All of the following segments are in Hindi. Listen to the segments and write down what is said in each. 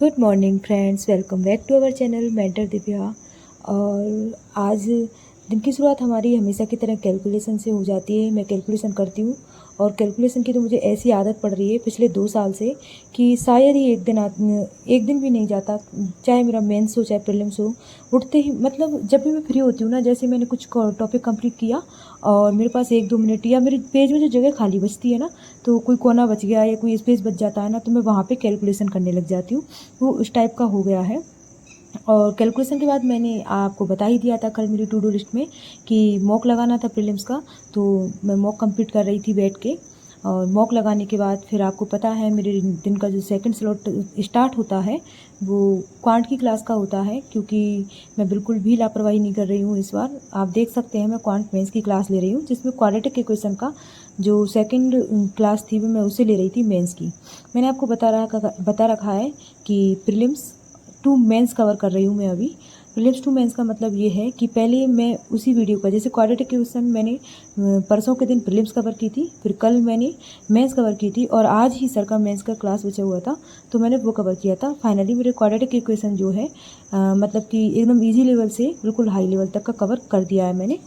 Good morning friends, welcome back to our channel mentor Divya. और आज दिन की शुरुआत हमारी हमेशा की तरह कैलकुलेशन से हो जाती है। मैं कैलकुलेशन करती हूँ और कैलकुलेशन की तो मुझे ऐसी आदत पड़ रही है पिछले 2 साल से कि शायद ही एक दिन भी नहीं जाता, चाहे मेरा मेंस हो चाहे प्रीलिम्स हो। उठते ही मतलब जब भी मैं फ्री होती हूँ ना, जैसे मैंने कुछ टॉपिक कंप्लीट किया और मेरे पास 1-2 मिनट या मेरे पेज में जो जगह खाली बचती है ना, तो कोई कोना बच गया या कोई स्पेस बच जाता है ना, तो मैं वहाँ पे कैलकुलेशन करने लग जाती हूँ। वो उस टाइप का हो गया है। और कैलकुलेशन के बाद मैंने आपको बता ही दिया था कल मेरी टू डू लिस्ट में कि मॉक लगाना था प्रीलिम्स का, तो मैं मॉक कंप्लीट कर रही थी बैठ के। और मॉक लगाने के बाद फिर आपको पता है मेरे दिन का जो सेकंड स्लॉट स्टार्ट होता है वो क्वांट की क्लास का होता है, क्योंकि मैं बिल्कुल भी लापरवाही नहीं कर रही हूँ इस बार। आप देख सकते हैं मैं क्वांट मेंस की क्लास ले रही हूँ, जिसमें क्वाड्रेटिक इक्वेशन का जो सेकंड क्लास थी वो मैं उसे ले रही थी मेंस की। मैंने आपको बता रखा है कि प्रीलिम्स टू मेंस कवर कर रही हूँ मैं अभी। प्रीलिम्स टू मेंस का मतलब ये है कि पहले मैं उसी वीडियो का, जैसे क्वाड्रेटिक क्वेश्चन मैंने परसों के दिन प्रीलिम्स कवर की थी, फिर कल मैंने मेंस कवर की थी और आज ही सर का मेंस का क्लास बचा हुआ था तो मैंने वो कवर किया था। फाइनली मेरे क्वाड्रेटिक इक्वेशन जो है मतलब कि एकदम ईजी लेवल से बिल्कुल हाई लेवल तक का कवर कर दिया है मैंने,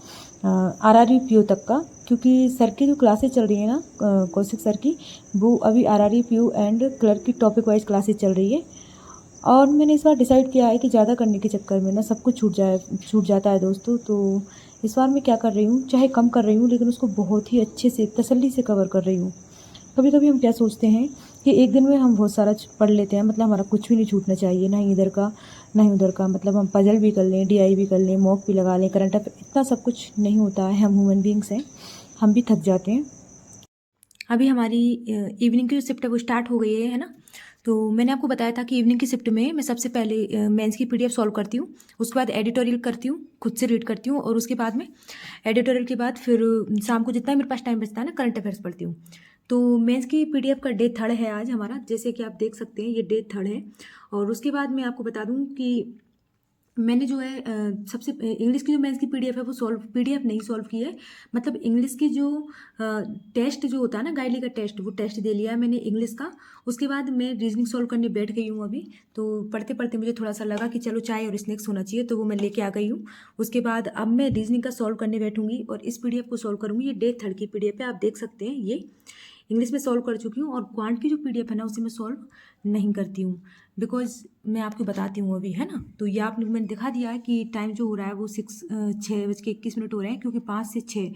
RRB PO तक का। क्योंकि सर की जो क्लासेस चल रही है ना, कौशिक सर की, वो अभी RRB PO एंड क्लर्क की टॉपिक वाइज क्लासेस चल रही है। और मैंने इस बार डिसाइड किया है कि ज़्यादा करने के चक्कर में ना सब कुछ छूट जाता है दोस्तों। तो इस बार मैं क्या कर रही हूँ, चाहे कम कर रही हूँ लेकिन उसको बहुत ही अच्छे से तसल्ली से कवर कर रही हूँ। कभी कभी हम क्या सोचते हैं कि एक दिन में हम बहुत सारा पढ़ लेते हैं, मतलब हमारा कुछ भी नहीं छूटना चाहिए, ना ही इधर का ना ही उधर का। मतलब हम पजल भी कर लें, DI भी कर लें, मॉक भी लगा लें, करंट अफेयर, इतना सब कुछ नहीं होता है। हम ह्यूमन बींग्स हैं, हम भी थक जाते हैं। अभी हमारी इवनिंग की जो शिफ्ट है वो स्टार्ट हो गई है ना। तो मैंने आपको बताया था कि इवनिंग की शिफ्ट में मैं सबसे पहले मेंस की PDF सॉल्व करती हूँ, उसके बाद एडिटोरियल करती हूँ, खुद से रीड करती हूँ, और उसके बाद में एडिटोरियल के बाद फिर शाम को जितना मेरे पास टाइम बचता है ना, करंट अफेयर्स पढ़ती हूँ। तो मेंस की PDF का डे 3 है आज हमारा, जैसे कि आप देख सकते हैं ये डे 3 है। और उसके बाद मैं आपको बता दूँ कि मैंने जो है सबसे इंग्लिश की जो मेंस की PDF है वो PDF नहीं सॉल्व की है। मतलब इंग्लिश की जो टेस्ट जो होता है ना, गाइडली का टेस्ट, वो टेस्ट दे लिया है मैंने इंग्लिश का। उसके बाद मैं रीजनिंग सॉल्व करने बैठ गई हूँ अभी। तो पढ़ते पढ़ते मुझे थोड़ा सा लगा कि चलो चाय और स्नैक्स होना चाहिए, तो वो मैं लेके आ गई हूँ। उसके बाद अब मैं रीजनिंग का सॉल्व करने बैठूंगी और इस PDF को सॉल्व करूंगी। ये डे 3 की PDF है, आप देख सकते हैं। ये इंग्लिश में सॉल्व कर चुकी हूँ और क्वांट की जो PDF है ना उसे मैं सॉल्व नहीं करती हूँ, बिकॉज मैं आपको बताती हूँ अभी, है ना। तो ये आप लोग मैंने दिखा दिया है कि टाइम जो हो रहा है वो 6:21 हो रहे हैं, क्योंकि 5 से 6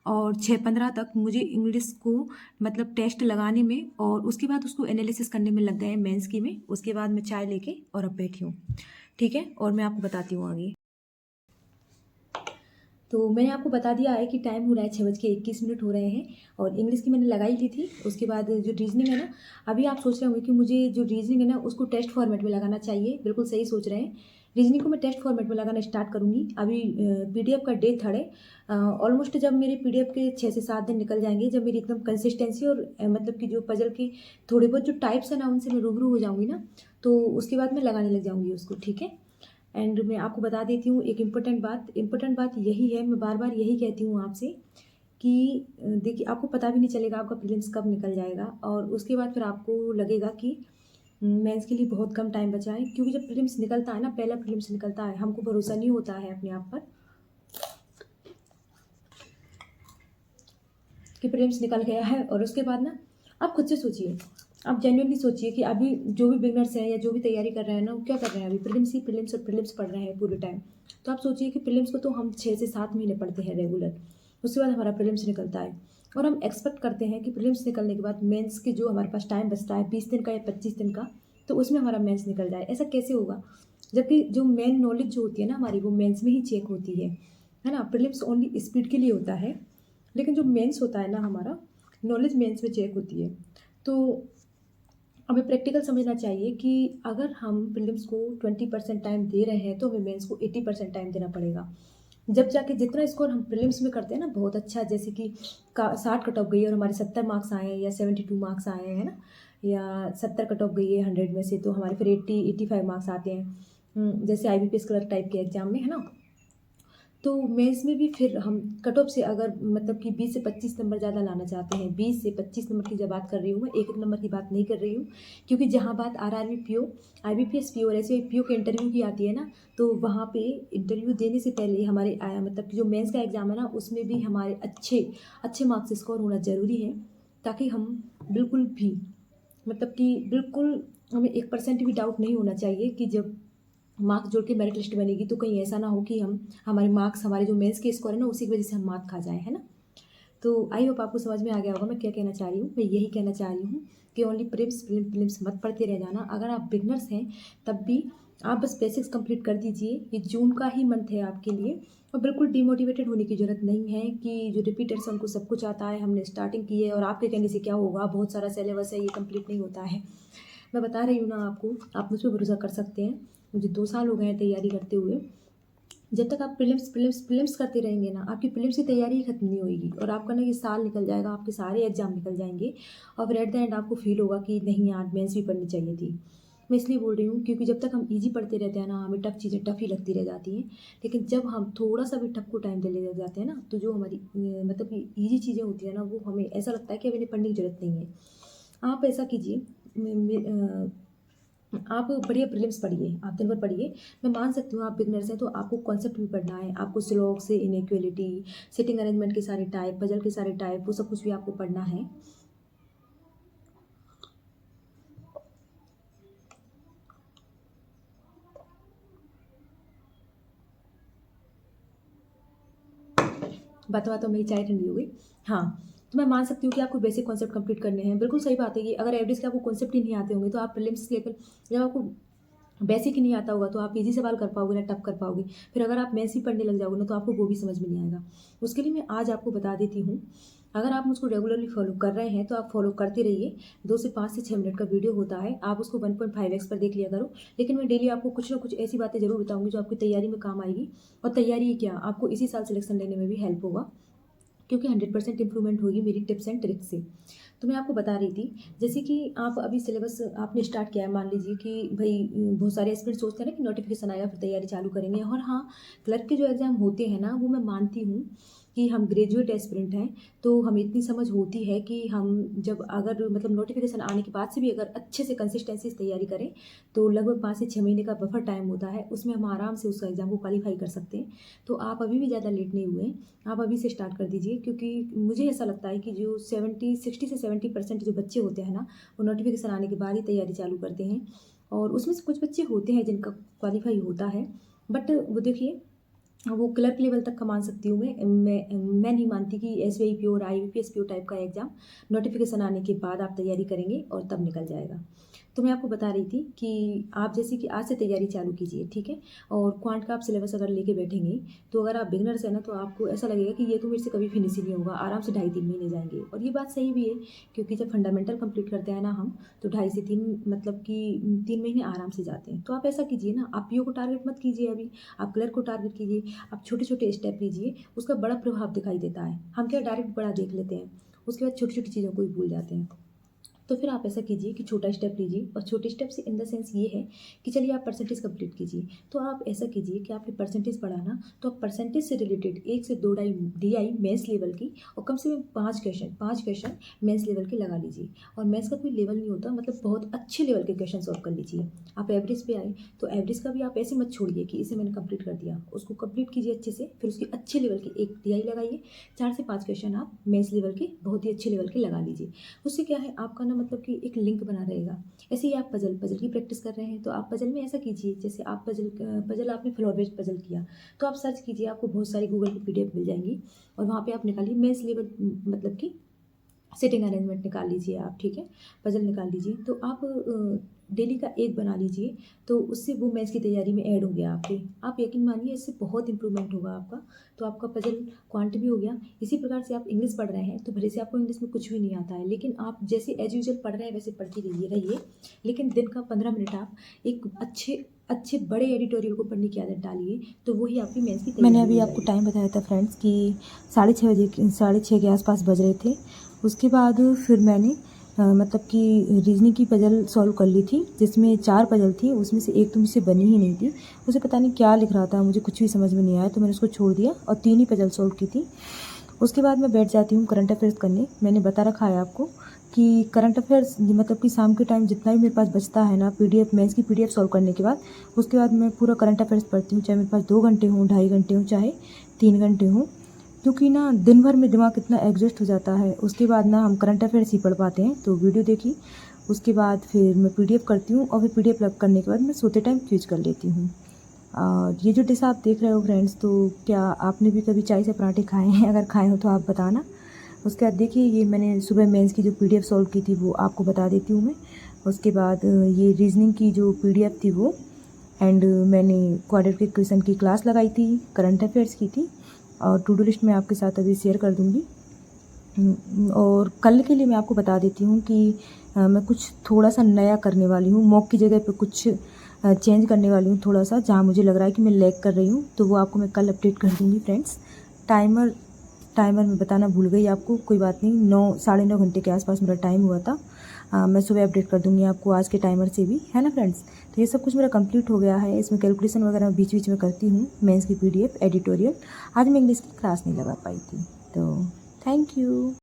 और 6:15 तक मुझे इंग्लिश को मतलब टेस्ट लगाने में और उसके बाद उसको एनालिसिस करने में लग गए हैं मेंस की में। उसके बाद मैं चाय लेके और अब बैठी हूँ, ठीक है। और मैं आपको बताती हूँ आगे। तो मैंने आपको बता दिया है कि टाइम हो रहा है 6:21 हो रहे हैं और इंग्लिश की मैंने लगाई ली थी। उसके बाद जो रीजनिंग है ना, अभी आप सोच रहे होंगे कि मुझे जो रीजनिंग है ना उसको टेस्ट फॉर्मेट में लगाना चाहिए। बिल्कुल सही सोच रहे हैं, रीजनिंग को मैं टेस्ट फॉर्मेट में लगाना स्टार्ट करूँगी। अभी PDF का डे 3 है। ऑलमोस्ट जब मेरे PDF के 6 से 7 दिन निकल जाएंगे, जब मेरी एकदम कंसिस्टेंसी और मतलब कि जो पजल की थोड़े बहुत जो टाइप्स है ना उनसे मैं रूबरू हो जाऊँगी ना, तो उसके बाद मैं लगाने लग जाऊँगी उसको, ठीक है। एंड मैं आपको बता देती हूँ एक इम्पोर्टेंट बात यही है, मैं बार बार यही कहती हूँ आपसे कि देखिए आपको पता भी नहीं चलेगा आपका प्रीलिम्स कब निकल जाएगा, और उसके बाद फिर आपको लगेगा कि मेंस के लिए बहुत कम टाइम बचा है। क्योंकि जब प्रीलिम्स निकलता है ना, पहला प्रीलिम्स निकलता है, हमको भरोसा नहीं होता है अपने आप पर कि प्रीलिम्स निकल गया है। और उसके बाद ना आप खुद से सोचिए, आप जेन्युइनली सोचिए कि अभी जो भी बिगनर्स हैं या जो भी तैयारी कर रहे हैं ना, वो क्या कर रहे हैं, अभी प्रीलिम्स और प्रीलिम्स पढ़ रहे हैं पूरे टाइम। तो आप सोचिए कि प्रीलिम्स को तो हम 6 से 7 महीने पढ़ते हैं रेगुलर, उसके बाद हमारा प्रीलिम्स निकलता है और हम एक्सपेक्ट करते हैं कि प्रीलिम्स निकलने के बाद मेंस की जो हमारे पास टाइम बचता है 20 दिन का या 25 दिन का, तो उसमें हमारा मेंस निकल जाए। ऐसा कैसे होगा, जबकि जो मेन नॉलेज जो होती है ना हमारी, वो मेंस में ही चेक होती है ना। प्रीलिम्स ओनली स्पीड के लिए होता है, लेकिन जो मेंस होता है ना हमारा, नॉलेज मेंस में चेक होती है। तो हमें प्रैक्टिकल समझना चाहिए कि अगर हम प्रीलिम्स को 20% टाइम दे रहे हैं तो हमें मेंस को 80% टाइम देना पड़ेगा। जब जाके जितना स्कोर हम प्रीलिम्स में करते हैं ना बहुत अच्छा, जैसे कि 60 कट ऑफ गई है और हमारे 70 मार्क्स आए हैं या 72 मार्क्स आए हैं ना, या 70 कट ऑफ गई है 100 में से, तो हमारे फिर 85 मार्क्स आते हैं। जैसे IBPS क्लर्क टाइप के एग्जाम में, है ना। तो मेंस में भी फिर हम कट ऑफ से अगर मतलब कि 20 से 25 नंबर ज़्यादा लाना चाहते हैं, 20 से 25 नंबर की जब बात कर रही हूँ मैं, एक नंबर की बात नहीं कर रही हूँ, क्योंकि जहाँ बात आरआरबी पीओ, आईबीपीएस पीओ और ऐसे पीओ के इंटरव्यू की आती है ना, तो वहाँ पे इंटरव्यू देने से पहले हमारे मतलब कि जो मेंस का एग्ज़ाम है ना, उसमें भी हमारे अच्छे अच्छे मार्क्स स्कोर होना ज़रूरी है, ताकि हम बिल्कुल भी मतलब कि बिल्कुल हमें 1% भी डाउट नहीं होना चाहिए कि जब मार्क्स जोड़ के मेरिट लिस्ट बनेगी तो कहीं ऐसा ना हो कि हम हमारे मार्क्स हमारे जो मेंस के स्कोर है ना उसी की वजह से हम मार्क खा जाए, है ना। तो आई होप आपको समझ में आ गया होगा मैं क्या कहना चाह रही हूँ। मैं यही कहना चाह रही हूँ कि ओनली प्रीलिम्स मत पढ़ते रह जाना। अगर आप बिगनर्स हैं तब भी आप बस बेसिक्स कंप्लीट कर दीजिए। ये जून का ही मंथ है आपके लिए, और बिल्कुल डिमोटिवेटेड होने की ज़रूरत नहीं है कि जो रिपीटर्स उनको सब कुछ आता है, हमने स्टार्टिंग की है और आपके कहने से क्या होगा, बहुत सारा सिलेबस है, ये कंप्लीट नहीं होता है। मैं बता रही हूँ ना आपको, आप मुझ पर भरोसा कर सकते हैं। मुझे 2 साल हो गए हैं तैयारी करते हुए। जब तक आप प्रीलिम्स करते रहेंगे ना, आपकी प्रीलिम्स की तैयारी ही खत्म नहीं होएगी और आपका ना ये साल निकल जाएगा, आपके सारे एग्जाम निकल जाएंगे और फिर एट द एंड आपको फील होगा कि नहीं यार, मेंस भी पढ़नी चाहिए थी। मैं इसलिए बोल रही हूँ क्योंकि जब तक हम इजी पढ़ते रहते हैं ना, हमें टफ चीज़ें टफ ही लगती रह जाती हैं। लेकिन जब हम थोड़ा सा भी टफ को टाइम दे ले जाते हैं ना, तो जो हमारी मतलब कि ईजी चीज़ें होती है ना, वो हमें ऐसा लगता है कि अब इन्हें पढ़ने की जरूरत नहीं है। आप ऐसा कीजिए, आप बढ़िया प्रीलिम्स पढ़िए, आप दिन भर पढ़िए। मैं मान सकती हूँ आप बिगनर्स हैं, तो आपको कॉन्सेप्ट भी पढ़ना है, आपको स्लोग से इनइक्वलिटी, सिटिंग अरेंजमेंट के सारे टाइप, पजल के सारे टाइप, वो सब कुछ भी आपको पढ़ना है। बातों मेरी चाय ठंडी हो गई। हाँ, तो मैं मान सकती हूँ कि आपको बेसिक कॉन्सेप्ट कंप्लीट करने हैं। बिल्कुल सही बात है ये। अगर एवरेज के आपको कॉन्सेप्ट ही नहीं आते होंगे तो आप प्रीलिम्स लेवल, जब आपको बेसिक ही नहीं आता होगा तो आप इजी सवाल कर पाओगे ना टफ कर पाओगे। फिर अगर आप मेंस भी पढ़ने लग जाओगे ना, तो आपको वो भी समझ में नहीं आएगा। उसके लिए मैं आज आपको बता देती हूँ। अगर आप मुझको रेगुलरली फॉलो कर रहे हैं तो आप फॉलो करते रहिए। 2 से 5 से 6 मिनट का वीडियो होता है, आप उसको 1.5x पर देख लिया करो। लेकिन मैं डेली आपको कुछ ना कुछ ऐसी बातें ज़रूर बताऊंगी जो आपकी तैयारी में काम आएगी। और तैयारी ही क्या, आपको इसी साल सिलेक्शन लेने में भी हेल्प होगा, क्योंकि 100% इंप्रूवमेंट होगी मेरी टिप्स एंड ट्रिक्स से। तो मैं आपको बता रही थी, जैसे कि आप अभी सिलेबस आपने स्टार्ट किया है, मान लीजिए कि भाई बहुत सारे एस्पिरेंट्स सोचते हैं ना कि नोटिफिकेशन आएगा फिर तैयारी चालू करेंगे। और हाँ, क्लर्क के जो एग्ज़ाम होते हैं ना, वो मैं मानती हूँ कि हम ग्रेजुएट एस्पिरेंट हैं, तो हमें इतनी समझ होती है कि हम जब अगर मतलब नोटिफिकेशन आने के बाद से भी अगर अच्छे से कंसिस्टेंसी से तैयारी करें, तो लगभग 5 से 6 महीने का बफर टाइम होता है, उसमें हम आराम से उस एग्ज़ाम को क्वालिफाई कर सकते हैं। तो आप अभी भी ज़्यादा लेट नहीं हुए हैं, आप अभी से स्टार्ट कर दीजिए। क्योंकि मुझे ऐसा लगता है कि जो 60 से 70% जो बच्चे होते हैं ना, वो नोटिफिकेशन आने के बाद ही तैयारी चालू करते हैं। और उसमें से कुछ बच्चे होते हैं जिनका क्वालिफाई होता है, बट वो देखिए, वो क्लर्क लेवल तक का मान सकती हूँ मैं नहीं मानती कि एसबीआई पीओ और आईबीपीएस पीओ टाइप का एग्जाम नोटिफिकेशन आने के बाद आप तैयारी करेंगे और तब निकल जाएगा। तो मैं आपको बता रही थी कि आप जैसे कि आज से तैयारी चालू कीजिए, ठीक है। और क्वांट का आप सिलेबस अगर लेके बैठेंगे, तो अगर आप बिगनर्स हैं ना, तो आपको ऐसा लगेगा कि ये तो मेरे से कभी फिनिश ही नहीं होगा, आराम से 2.5-3 महीने जाएंगे। और ये बात सही भी है, क्योंकि जब फंडामेंटल कंप्लीट करते हैं ना हम, तो 2.5 से 3 मतलब कि 3 महीने आराम से जाते हैं। तो आप ऐसा कीजिए ना, आप पीओ को टारगेट मत कीजिए अभी, आप क्लर्क को टारगेट कीजिए। आप छोटे छोटे स्टेप लीजिए, उसका बड़ा प्रभाव दिखाई देता है। हम क्या डायरेक्ट बड़ा देख लेते हैं, उसके बाद छोटी छोटी चीज़ों को ही भूल जाते हैं। तो फिर आप ऐसा कीजिए कि छोटा स्टेप लीजिए, और छोटे स्टेप से इन द सेंस ये है कि चलिए आप परसेंटेज कंप्लीट कीजिए। तो आप ऐसा कीजिए कि आपने परसेंटेज बढ़ाना, तो आप परसेंटेज से रिलेटेड 1 से 2 DI मेंस लेवल की, और कम से कम 5 क्वेश्चन मेंस लेवल के लगा लीजिए। और मेंस का कोई लेवल नहीं होता, मतलब बहुत अच्छे लेवल के क्वेश्चन सॉल्व कर लीजिए। आप एवरेज पे आए तो एवरेज का भी आप ऐसे मत छोड़िए कि इसे मैंने कंप्लीट कर दिया, उसको कंप्लीट कीजिए अच्छे से। फिर उसकी अच्छे लेवल की एक DI लगाइए, 4 से 5 क्वेश्चन आप मेंस लेवल के बहुत ही अच्छे लेवल के लगा लीजिए। उससे क्या है, आपका ना मतलब कि एक लिंक बना रहेगा। ऐसे ही आप पजल की प्रैक्टिस कर रहे हैं, तो आप पजल में ऐसा कीजिए, जैसे आप पजल आपने फ्लोर बेस्ड पजल किया, तो आप सर्च कीजिए, आपको बहुत सारी गूगल पे PDF मिल जाएंगी, और वहाँ पे आप निकालिए मेंस लेवल मतलब कि सिटिंग अरेंजमेंट निकाल लीजिए आप, ठीक है। पजल निकाल लीजिए, तो आप डेली का एक बना लीजिए, तो उससे वो मैथ्स की तैयारी में ऐड हो गया आपके। आप यकीन मानिए, इससे बहुत इंप्रूवमेंट होगा आपका। तो आपका पजल क्वांट भी हो गया। इसी प्रकार से आप इंग्लिश पढ़ रहे हैं, तो भले से आपको इंग्लिश में कुछ भी नहीं आता है, लेकिन आप जैसे एज यूजल पढ़ रहे हैं वैसे पढ़ते रहिए। लेकिन दिन का 15 मिनट आप एक अच्छे अच्छे बड़े एडिटोरियल को पढ़ने की आदत डालिए, तो वही आपकी मेंस की तैयारी। मैंने अभी आपको टाइम बताया था फ्रेंड्स कि 6:30 के आसपास बज रहे थे। उसके बाद फिर मैंने मतलब कि रीजनिंग की पजल सॉल्व कर ली थी, जिसमें 4 पजल थी, उसमें से एक तो मुझसे बनी ही नहीं थी। उसे पता नहीं क्या लिख रहा था, मुझे कुछ भी समझ में नहीं आया, तो मैंने उसको छोड़ दिया और 3 ही पजल सॉल्व की थी। उसके बाद मैं बैठ जाती हूँ करंट अफेयर्स करने। मैंने बता रखा है आपको कि करंट अफेयर्स मतलब कि शाम के टाइम जितना भी मेरे पास बचता है ना, पीडीएफ मेंस की पीडीएफ सॉल्व करने के बाद, उसके बाद मैं पूरा करंट अफेयर्स पढ़ती हूँ, चाहे मेरे पास 2 घंटे हों, 2.5 घंटे हों, चाहे 3 घंटे हों। क्योंकि ना दिन भर में दिमाग इतना एग्जॉस्ट हो जाता है, उसके बाद ना हम करंट अफेयर्स ही पढ़ पाते हैं। तो वीडियो देखी, उसके बाद फिर मैं पीडीएफ करती हूँ और फिर पीडीएफ करने के बाद मैं सोते टाइम स्विच कर लेती हूँ। और ये जो डिश आप देख रहे हो फ्रेंड्स, तो क्या आपने भी कभी चाय से पराठे खाए हैं? अगर खाए हो तो आप बताना। उसके बाद देखिए, ये मैंने सुबह मेंस की जो पीडीएफ सॉल्व की थी वो आपको बता देती हूँ मैं। उसके बाद ये रीजनिंग की जो पीडीएफ थी वो, एंड मैंने क्वाड्रेटिक इक्वेशन की क्लास लगाई थी, करंट अफेयर्स की थी, और टू डू लिस्ट मैं आपके साथ अभी शेयर कर दूँगी। और कल के लिए मैं आपको बता देती हूँ कि मैं कुछ थोड़ा सा नया करने वाली हूँ, मॉक की जगह पे कुछ चेंज करने वाली हूँ थोड़ा सा, जहाँ मुझे लग रहा है कि मैं लैग कर रही हूँ, तो वो आपको मैं कल अपडेट कर दूँगी फ्रेंड्स। टाइमर टाइमर मैं बताना भूल गई आपको, कोई बात नहीं, 9 साढ़े 9 घंटे के आसपास मेरा टाइम हुआ था। मैं सुबह अपडेट कर दूँगी आपको आज के टाइमर से भी, है ना फ्रेंड्स। तो ये सब कुछ मेरा कंप्लीट हो गया है। इसमें कैलकुलेशन वगैरह बीच बीच में करती हूँ, मेंस की पीडीएफ, एडिटोरियल। आज मैं इंग्लिश की क्लास नहीं लगा पाई थी, तो थैंक यू।